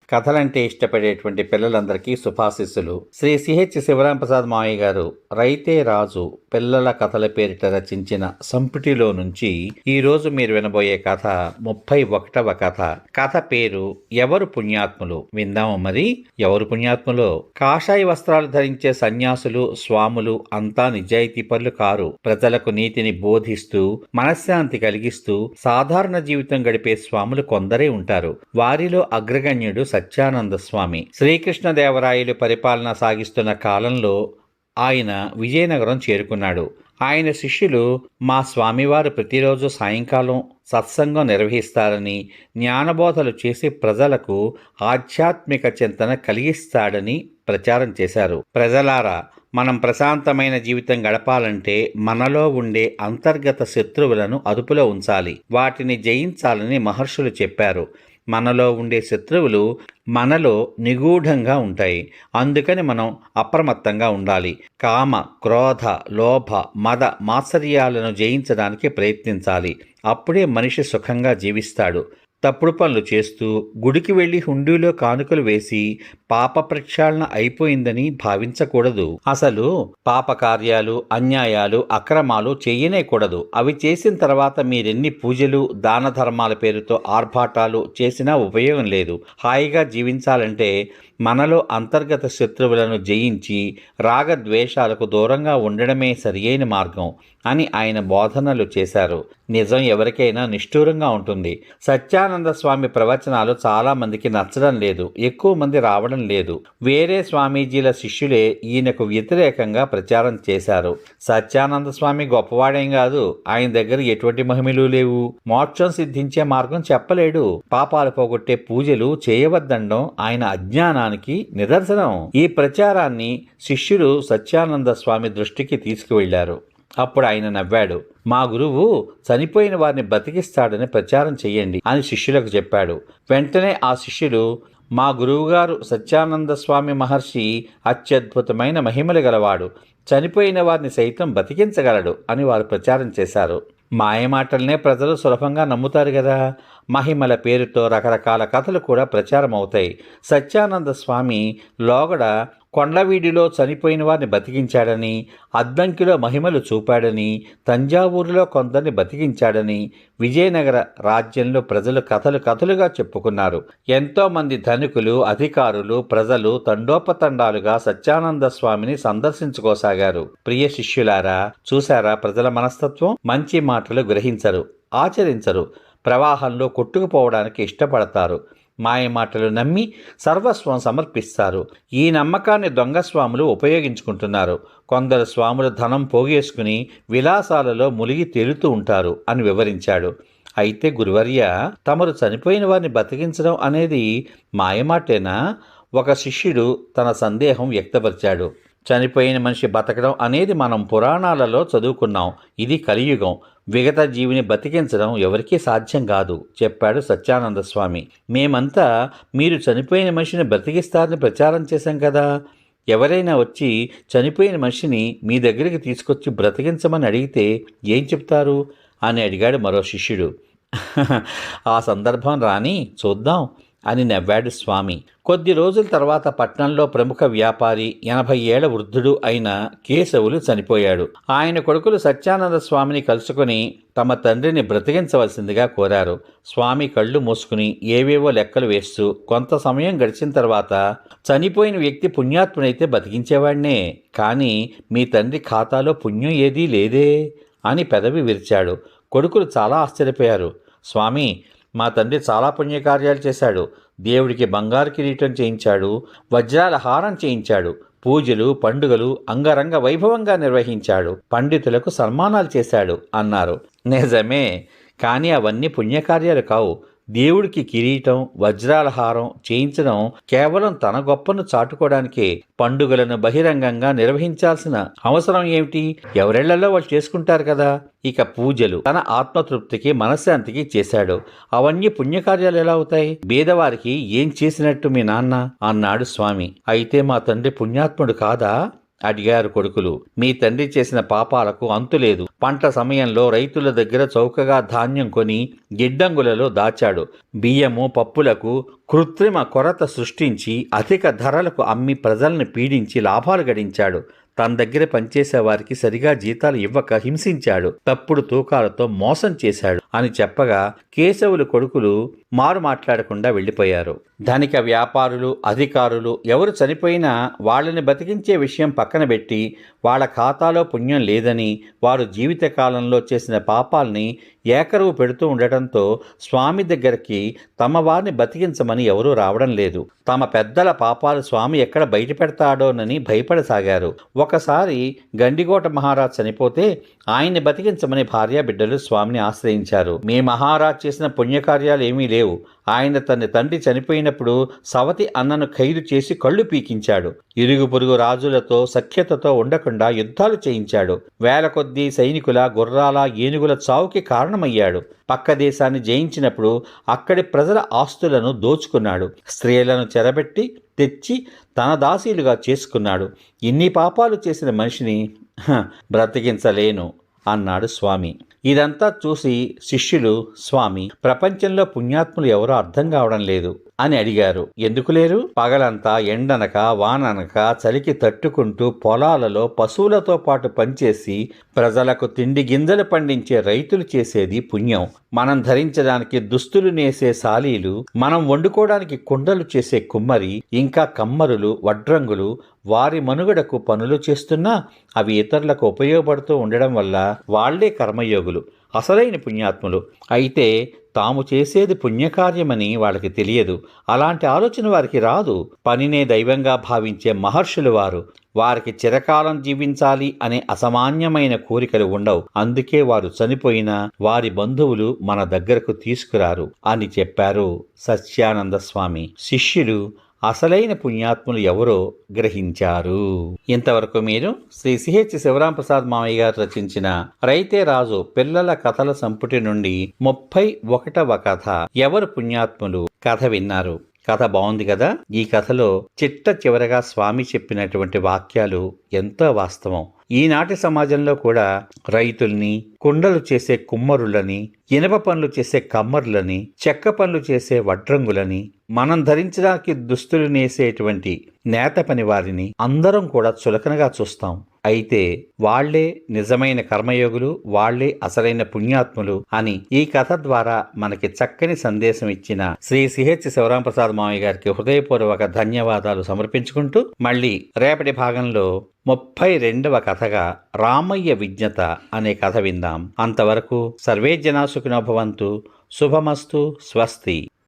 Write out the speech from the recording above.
కథలంటే ఇష్టపడేటువంటి పిల్లలందరికీ శుభాశిస్సులు. శ్రీ సిహెచ్ శివరాంప్రసాద్ మావయ్య గారు రైతే రాజు పిల్లల కథల పేరిట రచించిన సంపుటిలో నుంచి ఈరోజు మీరు వినబోయే కథ 31వ కథ. కథ పేరు ఎవరు పుణ్యాత్ములు. విందాము మరి. ఎవరు పుణ్యాత్ములో. కాషాయ వస్త్రాలు ధరించే సన్యాసులు, స్వాములు అంతా నిజాయితీ పరులు కారు. ప్రజలకు నీతిని బోధిస్తూ మనశ్శాంతి కలిగిస్తూ సాధారణ జీవితం గడిపే స్వాములు కొందరే ఉంటారు. వారిలో అగ్రగణ్యుడు సత్యానంద స్వామి. శ్రీకృష్ణదేవరాయలు పరిపాలన సాగిస్తున్న కాలంలో ఆయన విజయనగరం చేరుకున్నాడు. ఆయన శిష్యులు మా స్వామివారు ప్రతిరోజు సాయంకాలం సత్సంగం నిర్వహిస్తారని, జ్ఞానబోధలు చేసి ప్రజలకు ఆధ్యాత్మిక చింతన కలిగిస్తాడని ప్రచారం చేశారు. ప్రజలారా, మనం ప్రశాంతమైన జీవితం గడపాలంటే మనలో ఉండే అంతర్గత శత్రువులను అదుపులో ఉంచాలి, వాటిని జయించాలని మహర్షులు చెప్పారు. మనలో ఉండే శత్రువులు మనలో నిగూఢంగా ఉంటాయి. అందుకని మనం అప్రమత్తంగా ఉండాలి. కామ, క్రోధ, లోభ, మద, మాత్సర్యాలను జయించడానికి ప్రయత్నించాలి. అప్పుడే మనిషి సుఖంగా జీవిస్తాడు. తప్పుడు పనులు చేస్తూ గుడికి వెళ్ళి హుండీలో కానుకలు వేసి పాప ప్రక్షాళన అయిపోయిందని భావించకూడదు. అసలు పాపకార్యాలు, అన్యాయాలు, అక్రమాలు చేయనేకూడదు. అవి చేసిన తర్వాత మీరెన్ని పూజలు, దాన ధర్మాల పేరుతో ఆర్భాటాలు చేసినా ఉపయోగం లేదు. హాయిగా జీవించాలంటే మనలో అంతర్గత శత్రువులను జయించి రాగద్వేషాలకు దూరంగా ఉండడమే సరియైన మార్గం అని ఆయన బోధనలు చేశారు. నిజం ఎవరికైనా నిష్ఠూరంగా ఉంటుంది. సత్యానంద స్వామి ప్రవచనాలు చాలా మందికి నచ్చడం లేదు, ఎక్కువ మంది రావడం లేదు. వేరే స్వామీజీల శిష్యులే ఈయనకు వ్యతిరేకంగా ప్రచారం చేశారు. సత్యానంద స్వామి గొప్పవాడేం కాదు, ఆయన దగ్గర ఎటువంటి మహిమలు లేవు, మోక్షం సిద్ధించే మార్గం చెప్పలేడు, పాపాలు పోగొట్టే పూజలు చేయవద్దనడం ఆయన అజ్ఞానానికి నిదర్శనం. ఈ ప్రచారాన్ని శిష్యులు సత్యానంద స్వామి దృష్టికి తీసుకువెళ్లారు. అప్పుడు ఆయన నవ్వాడు. మా గురువు చనిపోయిన వారిని బతికిస్తాడని ప్రచారం చెయ్యండి అని శిష్యులకు చెప్పాడు. వెంటనే ఆ శిష్యులు, మా గురువుగారు సత్యానంద స్వామి మహర్షి అత్యద్భుతమైన మహిమలు గలవాడు, చనిపోయిన వారిని సైతం బతికించగలడు అని వారు ప్రచారం చేశారు. మాయమాటలనే ప్రజలు సులభంగా నమ్ముతారు కదా. మహిమల పేరుతో రకరకాల కథలు కూడా ప్రచారం అవుతాయి. సత్యానంద స్వామి లోగడ కొండవీడిలో చనిపోయిన వారిని బతికించాడని, అద్దంకిలో మహిమలు చూపాడని, తంజావూరులో కొందరిని బతికించాడని విజయనగర రాజ్యంలో ప్రజలు కథలుగా చెప్పుకున్నారు. ఎంతోమంది ధనికులు, అధికారులు, ప్రజలు తండోపతండాలుగా సత్యానంద స్వామిని సందర్శించుకోసాగారు. ప్రియ శిష్యులారా, చూశారా ప్రజల మనస్తత్వం? మంచి మాటలు గ్రహించరు, ఆచరించరు, ప్రవాహంలో కొట్టుకుపోవడానికి ఇష్టపడతారు, మాయమాటలు నమ్మి సర్వస్వం సమర్పిస్తారు. ఈ నమ్మకాన్ని దొంగ స్వాములు ఉపయోగించుకుంటున్నారు. కొందరు స్వాములు ధనం పోగేసుకుని విలాసాలలో మునిగి తేలుతూ ఉంటారు అని వివరించాడు. అయితే గురువర్య, తమరు చనిపోయిన వారిని బతికించడం అనేది మాయమాటేనా? ఒక శిష్యుడు తన సందేహం వ్యక్తపరిచాడు. చనిపోయిన మనిషి బతకడం అనేది మనం పురాణాలలో చదువుకున్నాం. ఇది కలియుగం. విగత జీవిని బతికించడం ఎవరికీ సాధ్యం కాదు చెప్పాడు సత్యానంద స్వామి. మేమంతా మీరు చనిపోయిన మనిషిని బ్రతికిస్తారని ప్రచారం చేశాం కదా. ఎవరైనా వచ్చి చనిపోయిన మనిషిని మీ దగ్గరికి తీసుకొచ్చి బ్రతికించమని అడిగితే ఏం చెప్తారు అని అడిగాడు మరో శిష్యుడు. ఆ సందర్భం రాని చూద్దాం అని నవ్వాడు స్వామి. కొద్ది రోజుల తర్వాత పట్నంలో ప్రముఖ వ్యాపారి 80 ఏళ్ల వృద్ధుడు అయిన కేశవులు చనిపోయాడు. ఆయన కొడుకులు సత్యానంద స్వామిని కలుసుకుని తమ తండ్రిని బ్రతికించవలసిందిగా కోరారు. స్వామి కళ్ళు మూసుకుని ఏవేవో లెక్కలు వేస్తూ కొంత సమయం గడిచిన తర్వాత, చనిపోయిన వ్యక్తి పుణ్యాత్ముడైతే బతికించేవాడినే, కానీ మీ తండ్రి ఖాతాలో పుణ్యం ఏదీ లేదే అని పెదవి విరిచాడు. కొడుకులు చాలా ఆశ్చర్యపోయారు. స్వామి, మా తండ్రి చాలా పుణ్యకార్యాలు చేశాడు. దేవుడికి బంగారు కిరీటం చేయించాడు, వజ్రాల హారం చేయించాడు, పూజలు, పండుగలు అంగరంగ వైభవంగా నిర్వహించాడు, పండితులకు సన్మానాలు చేశాడు అన్నారు. నిజమే, కానీ అవన్నీ పుణ్యకార్యాలు కావు. దేవుడికి కిరీటం, వజ్రాల హారం చేయించడం కేవలం తన గొప్పను చాటుకోవడానికే. పండుగలను బహిరంగంగా నిర్వహించాల్సిన అవసరం ఏమిటి? ఎవరెళ్లలో వాళ్ళు చేసుకుంటారు కదా. ఇక పూజలు తన ఆత్మతృప్తికి, మనశ్శాంతికి చేశాడు. అవన్నీ పుణ్యకార్యాలు ఎలా అవుతాయి? బీదవారికి ఏం చేసినట్టు మీ నాన్న అన్నాడు స్వామి. అయితే మా తండ్రి పుణ్యాత్ముడు కాదా అడిగారు కొడుకులు. మీ తండ్రి చేసిన పాపాలకు అంతులేదు. పంట సమయంలో రైతుల దగ్గర చౌకగా ధాన్యం కొని గిడ్డంగులలో దాచాడు. బియ్యము పప్పులకు కృత్రిమ కొరత సృష్టించి అధిక ధరలకు అమ్మి ప్రజల్ని పీడించి లాభాలు గడించాడు. తన దగ్గర పనిచేసే వారికి సరిగా జీతాలు ఇవ్వక హింసించాడు. తప్పుడు తూకాలతో మోసం చేశాడు అని చెప్పగా కేశవులు కొడుకులు మారు మాట్లాడకుండా వెళ్ళిపోయారు. ధనిక వ్యాపారులు, అధికారులు ఎవరు చనిపోయినా వాళ్ళని బతికించే విషయం పక్కన పెట్టి వాళ్ళ ఖాతాలో పుణ్యం లేదని, వారు జీవితకాలంలో చేసిన పాపాల్ని ఏకరువు పెడుతూ ఉండటంతో స్వామి దగ్గరికి తమ వారిని బతికించమని ఎవరూ రావడం లేదు. తమ పెద్దల పాపాలు స్వామి ఎక్కడ బయట పెడతాడోనని భయపడసాగారు. ఒకసారి గండికోట మహారాజ్ చనిపోతే ఆయన్ని బతికించమని భార్యాబిడ్డలు స్వామిని ఆశ్రయించారు. మీ మహారాజ్ చేసిన పుణ్యకార్యాలు ఏమీ లేవు. ఆయన తన తండ్రి చనిపోయినప్పుడు సవతి అన్నను ఖైదు చేసి కళ్ళు పీకించాడు. ఇరుగు పొరుగు రాజులతో సఖ్యతతో ఉండకుండా యుద్ధాలు చేయించాడు. వేల కొద్దీ సైనికుల, గుర్రాల, ఏనుగుల చావుకి కారణమయ్యాడు. పక్క దేశాన్ని జయించినప్పుడు అక్కడి ప్రజల ఆస్తులను దోచుకున్నాడు. స్త్రీలను చెరబెట్టి తెచ్చి తన దాసీలుగా చేసుకున్నాడు. ఇన్ని పాపాలు చేసిన మనిషిని బ్రతికించలేను అన్నాడు స్వామి. ఇదంతా చూసి శిష్యులు, స్వామి, ప్రపంచంలో పుణ్యాత్ములు ఎవరో అర్థం కావడం లేదు అని అడిగారు. ఎందుకు లేరు? పగలంతా ఎండనక వాననక చలికి తట్టుకుంటూ పొలాలలో పశువులతో పాటు పనిచేసి ప్రజలకు తిండి గింజలు పండించే రైతులు చేసేది పుణ్యం. మనం ధరించడానికి దుస్తులు నేసే సాలీలు, మనం వండుకోవడానికి కుండలు చేసే కుమ్మరి, ఇంకా కమ్మరులు, వడ్రంగులు వారి మనుగడకు పనులు చేస్తున్నా అవి ఇతరులకు ఉపయోగపడుతూ ఉండడం వల్ల వాళ్లే కర్మయోగులు, అసలైన పుణ్యాత్ములు. అయితే తాము చేసేది పుణ్యకార్యమని వాళ్ళకి తెలియదు. అలాంటి ఆలోచన వారికి రాదు. పనినే దైవంగా భావించే మహర్షులు వారు. వారికి చిరకాలం జీవించాలి అనే అసామాన్యమైన కోరికలు ఉండవు. అందుకే వారు చనిపోయినా వారి బంధువులు మన దగ్గరకు తీసుకురారు అని చెప్పారు సత్యానంద స్వామి. శిష్యులు అసలైన పుణ్యాత్ములు ఎవరో గ్రహించారు. ఇంతవరకు మీరు శ్రీ సిహెచ్ శివరాంప్రసాద్ మామయ్య గారు రచించిన రైతే రాజు పిల్లల కథల సంపుటి నుండి 31వ కథ ఎవరు పుణ్యాత్ములు కథ విన్నారు. కథ బాగుంది కదా? ఈ కథలో చిట్ట చివరగా స్వామి చెప్పినటువంటి వాక్యాలు ఎంతో వాస్తవం. ఈనాటి సమాజంలో కూడా రైతుల్ని, కుండలు చేసే కుమ్మరులని, ఇనప పనులు చేసే కమ్మరులని, చెక్క పనులు చేసే వడ్రంగులని, మనం ధరించడానికి దుస్తులు నేసేటువంటి నేత పని వారిని అందరం కూడా చులకనగా చూస్తాం. అయితే వాళ్లే నిజమైన కర్మయోగులు, వాళ్లే అసలైన పుణ్యాత్ములు అని ఈ కథ ద్వారా మనకి చక్కని సందేశం ఇచ్చిన శ్రీ సిహెచ్ శివరాంప్రసాద్ మామయ్య గారికి హృదయపూర్వక ధన్యవాదాలు సమర్పించుకుంటూ మళ్ళీ రేపటి భాగంలో 32వ కథగా రామయ్య విజ్ఞత అనే కథ విందాం. అంతవరకు సర్వే జనా సుఖినో భవంతు. శుభమస్తు. స్వస్తి.